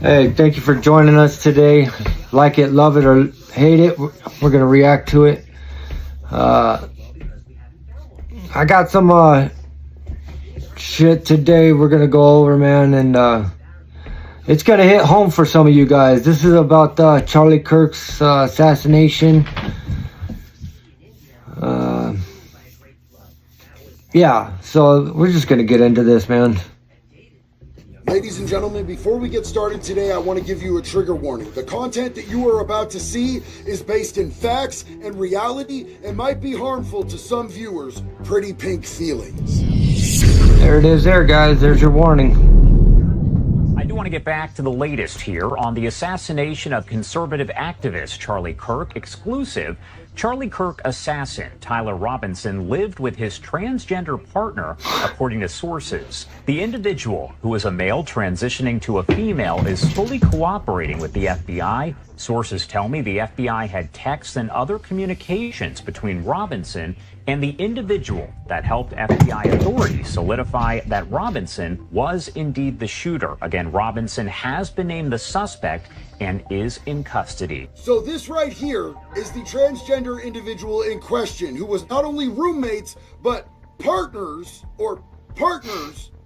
Hey, thank you for joining us today. Like it, love it, or hate it, we're gonna react to it. I got some shit today we're gonna go over, man, and it's gonna hit home for some of you guys. This is about Charlie Kirk's assassination. Yeah, so we're just gonna get into this, man. Ladies and gentlemen, before we get started today, I want to give you a trigger warning. The content that you are about to see is based in facts and reality and might be harmful to some viewers' pretty pink feelings. There it is there, guys. There's your warning. I do want to get back to the latest here on the assassination of conservative activist Charlie Kirk. Exclusive. Charlie Kirk assassin Tyler Robinson lived with his transgender partner, according to sources. The individual, who is a male transitioning to a female, is fully cooperating with the FBI. Sources tell me the FBI had texts and other communications between Robinson and the individual that helped FBI authorities solidify that Robinson was indeed the shooter. Again, Robinson has been named the suspect and is in custody. So this right here is the transgender individual in question, who was not only roommates, but partners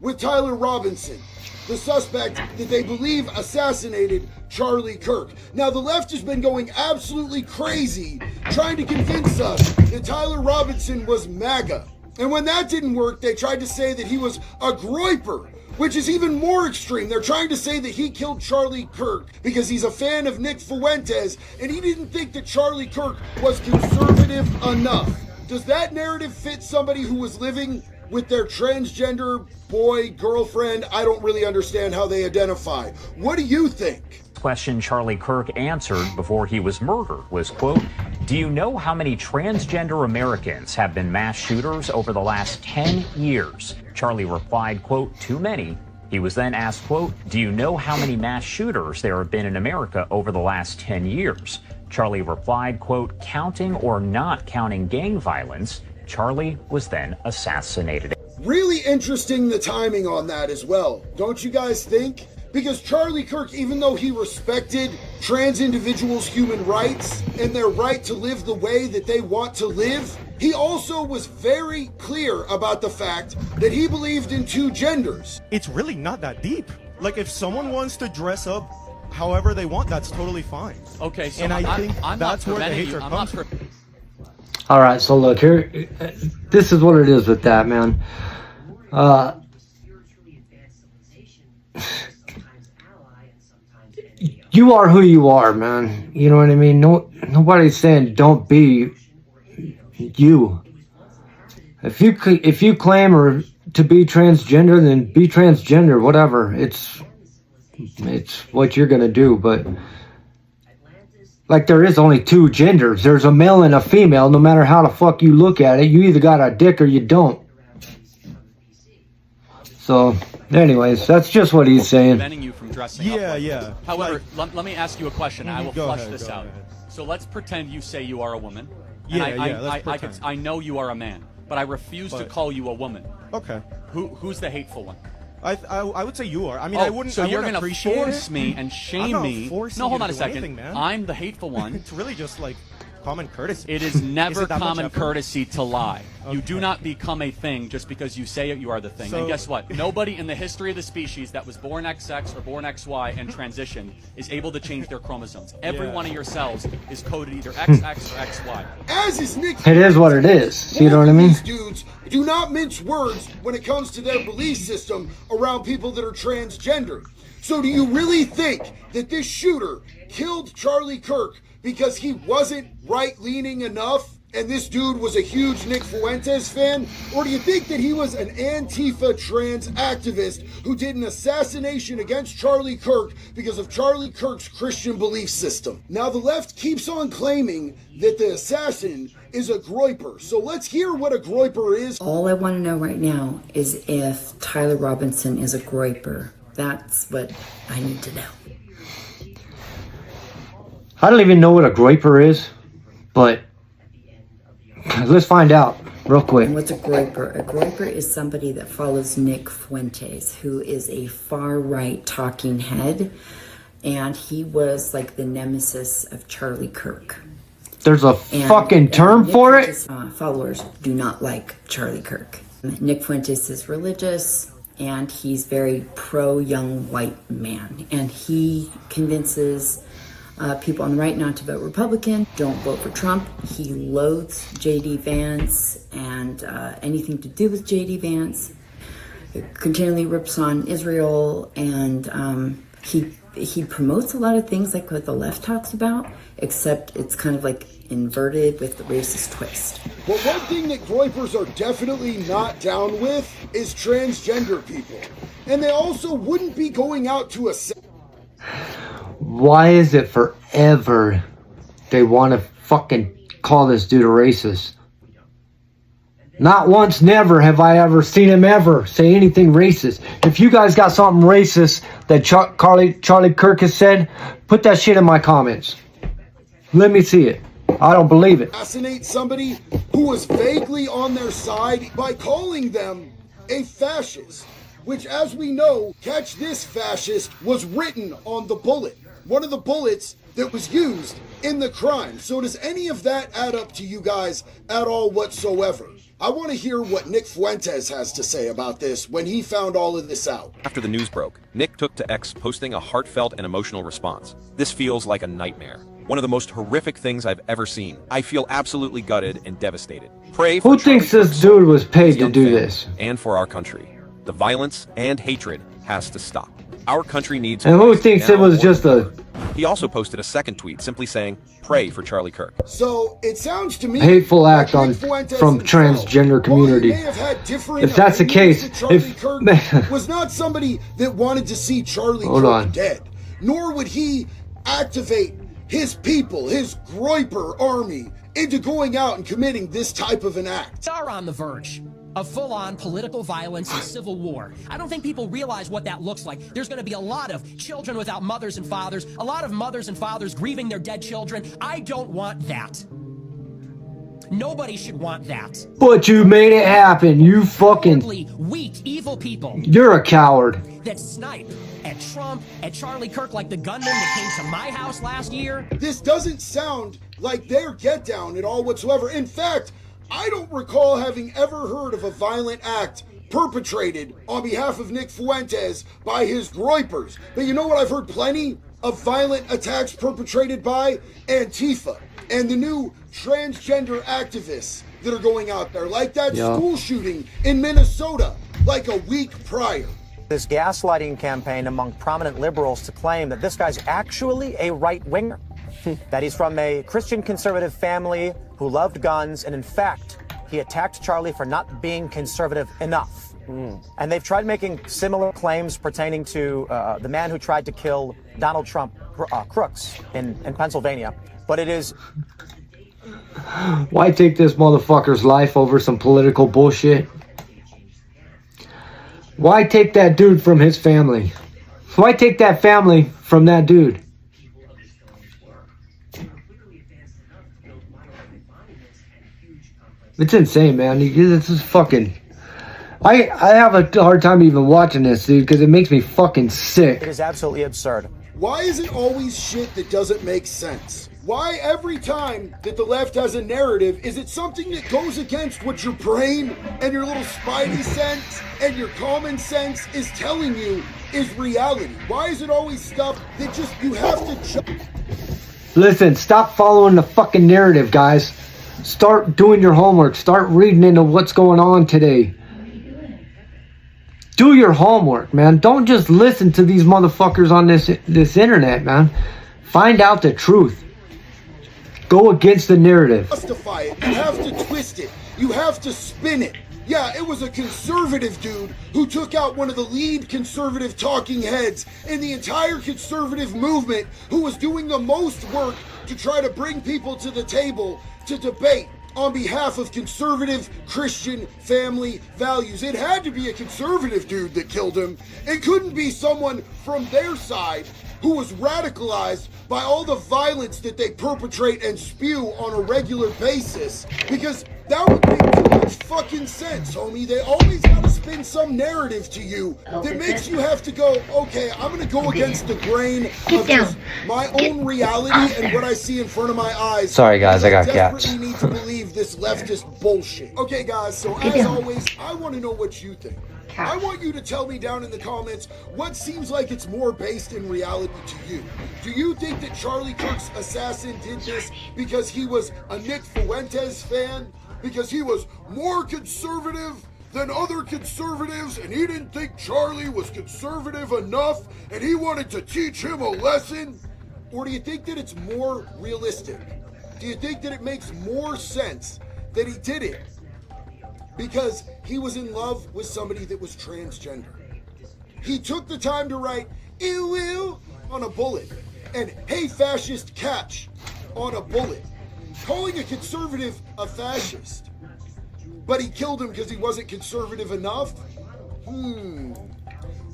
with Tyler Robinson, the suspect that they believe assassinated Charlie Kirk. Now, the left has been going absolutely crazy trying to convince us that Tyler Robinson was MAGA. And when that didn't work, they tried to say that he was a groiper, which is even more extreme. They're trying to say that he killed Charlie Kirk because he's a fan of Nick Fuentes and he didn't think that Charlie Kirk was conservative enough. Does that narrative fit somebody who was living with their transgender boy, girlfriend? I don't really understand how they identify. What do you think? Question Charlie Kirk answered before he was murdered was, quote, "Do you know how many transgender Americans have been mass shooters over the last 10 years? Charlie replied, quote, "Too many." He was then asked, quote, "Do you know how many mass shooters there have been in America over the last 10 years? Charlie replied, quote, "Counting or not counting gang violence." Charlie was then assassinated. Really interesting the timing on that as well, don't you guys think? Because Charlie Kirk, even though he respected trans individuals' human rights and their right to live the way that they want to live, he also was very clear about the fact that he believed in two genders. It's really not that deep. Like, if someone wants to dress up however they want, that's totally fine. Okay, so and I think I'm that's not where the preventing you. hatred comes from. All right, so look here. This is what it is with that, man. You are who you are, man. You know what I mean? Nobody's saying don't be you. If you claim or to be transgender, then be transgender. Whatever. It's what you're gonna do. But like, there is only two genders. There's a male and a female. No matter how the fuck you look at it, you either got a dick or you don't. So, anyways, that's just what he's saying. Preventing you from dressing up like this. However, let me ask you a question. I will flush this out. So let's pretend you say you are a woman. And I know you are a man, but I refuse to call you a woman. Okay. Who's the hateful one? I would say you are. I mean, I wouldn't. So you're going to force me and shame me? No, hold on a second. Anything, man. I'm the hateful one. It's really just like common courtesy. It is never common courtesy to lie. Okay. You do not become a thing just because you say it, you are the thing. And guess what? Nobody in the history of the species that was born XX or born XY and transitioned is able to change their chromosomes. Every one of your cells is coded either XX or XY. As is Nick. It is what it is. You know what I mean? These dudes do not mince words when it comes to their belief system around people that are transgender. So do you really think that this shooter killed Charlie Kirk because he wasn't right-leaning enough and this dude was a huge Nick Fuentes fan? Or do you think that he was an Antifa trans activist who did an assassination against Charlie Kirk because of Charlie Kirk's Christian belief system? Now, the left keeps on claiming that the assassin is a groiper. So let's hear what a groiper is. All I want to know right now is if Tyler Robinson is a groiper. That's what I need to know. I don't even know what a groiper is, but let's find out real quick. And what's a groiper? A groiper is somebody that follows Nick Fuentes, who is a far-right talking head and he was like the nemesis of Charlie Kirk. There's a fucking term Nick for it? Fuentes, followers do not like Charlie Kirk. Nick Fuentes is religious, and he's very pro-young white man. And he convinces people on the right not to vote Republican, don't vote for Trump. He loathes J.D. Vance and anything to do with J.D. Vance. It continually rips on Israel, and he promotes a lot of things like what the left talks about, except it's kind of like inverted with the racist twist. But one thing that Groypers are definitely not down with is transgender people. And they also wouldn't be going out to a... Why is it forever they want to fucking call this dude a racist? Not once, never have I ever seen him ever say anything racist. If you guys got something racist that Charlie Kirk has said, put that shit in my comments. Let me see it. I don't believe it. Assassinate somebody who was vaguely on their side by calling them a fascist, which, as we know, catch this fascist, was written on the bullet. One of the bullets that was used in the crime. So does any of that add up to you guys at all whatsoever? I want to hear what Nick Fuentes has to say about this when he found all of this out. After the news broke, Nick took to X, posting a heartfelt and emotional response. This feels like a nightmare. One of the most horrific things I've ever seen. I feel absolutely gutted and devastated. Pray for Who thinks this dude was paid to do this? And for our country. The violence and hatred has to stop. Our country needs... And who thinks it was just a... He also posted a second tweet simply saying, pray for Charlie Kirk. So it sounds to me... hateful act from transgender community. If that's the case, if... Kirk was not somebody that wanted to see Charlie Kirk dead. Nor would he activate his people, his Groyper army, into going out and committing this type of an act. We are on the verge of full-on political violence and civil war. I don't think people realize what that looks like. There's going to be a lot of children without mothers and fathers, a lot of mothers and fathers grieving their dead children. I don't want that. Nobody should want that. But you made it happen, you fucking... weak, evil people. You're a coward. That snipe at Trump, at Charlie Kirk, like the gunman that came to my house last year. This doesn't sound like their get down at all whatsoever. In fact, I don't recall having ever heard of a violent act perpetrated on behalf of Nick Fuentes by his Groypers. But you know what? I've heard plenty of violent attacks perpetrated by Antifa and the new transgender activists that are going out there, like that school shooting in Minnesota, like a week prior. This gaslighting campaign among prominent liberals to claim that this guy's actually a right-winger, that he's from a Christian conservative family who loved guns, and in fact, he attacked Charlie for not being conservative enough. And they've tried making similar claims pertaining to the man who tried to kill Donald Trump, Crooks, in Pennsylvania. But it is... Why take this motherfucker's life over some political bullshit? Why take that dude from his family? Why take that family from that dude? It's insane, man. This is fucking... I have a hard time even watching this, dude, because it makes me fucking sick. It is absolutely absurd. Why is it always shit that doesn't make sense? Why every time that the left has a narrative, is it something that goes against what your brain and your little spidey sense and your common sense is telling you is reality? Why is it always stuff that just you have to... Listen, stop following the fucking narrative, guys. Start doing your homework. Start reading into what's going on today. Do your homework, man. Don't just listen to these motherfuckers on this internet, man. Find out the truth. Go against the narrative. Justify it. You have to twist it. You have to spin it. Yeah, it was a conservative dude who took out one of the lead conservative talking heads in the entire conservative movement, who was doing the most work to try to bring people to the table to debate on behalf of conservative Christian family values. It had to be a conservative dude that killed him. It couldn't be someone from their side who was radicalized by all the violence that they perpetrate and spew on a regular basis, because that would make too much much fucking sense, homie. They always gotta spin some narrative to you that makes you have to go, okay, I'm gonna go against the grain of just my own reality and what I see in front of my eyes. Sorry, guys, I got gaps. desperately need to believe this leftist bullshit. Okay, guys, so as always, I want to know what you think. I want you to tell me down in the comments what seems like it's more based in reality to you. Do you think that Charlie Kirk's assassin did this because he was a Nick Fuentes fan? Because he was more conservative than other conservatives and he didn't think Charlie was conservative enough and he wanted to teach him a lesson? Or do you think that it's more realistic? Do you think that it makes more sense that he did it because he was in love with somebody that was transgender? He took the time to write "ew ew" on a bullet and "hey fascist catch" on a bullet, calling a conservative a fascist, but he killed him because he wasn't conservative enough?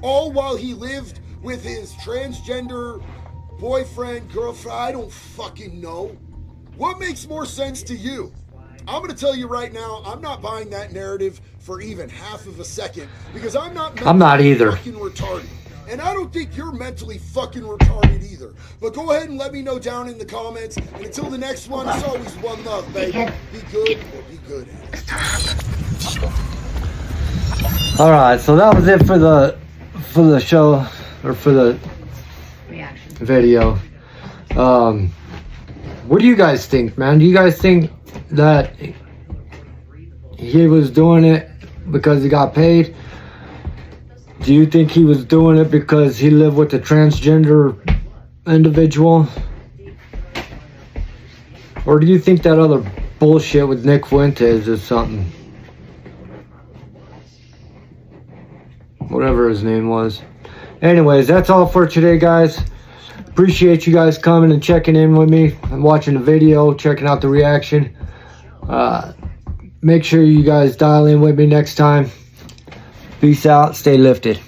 All while he lived with his transgender boyfriend, girlfriend, I don't fucking know. What makes more sense to you? I'm going to tell you right now, I'm not buying that narrative for even half of a second because I'm not either. Fucking retarded. And I don't think you're mentally fucking retarded either. But go ahead and let me know down in the comments. And until the next one, it's always one love, baby. Be good or be good. Alright, so that was it for the show, or for the video. What do you guys think, man? Do you guys think that he was doing it because he got paid? Do you think he was doing it because he lived with a transgender individual? Or do you think that other bullshit with Nick Fuentes is something? Whatever his name was. Anyways, that's all for today, guys. Appreciate you guys coming and checking in with me and watching the video, checking out the reaction. Make sure you guys dial in with me next time. Peace out. Stay lifted.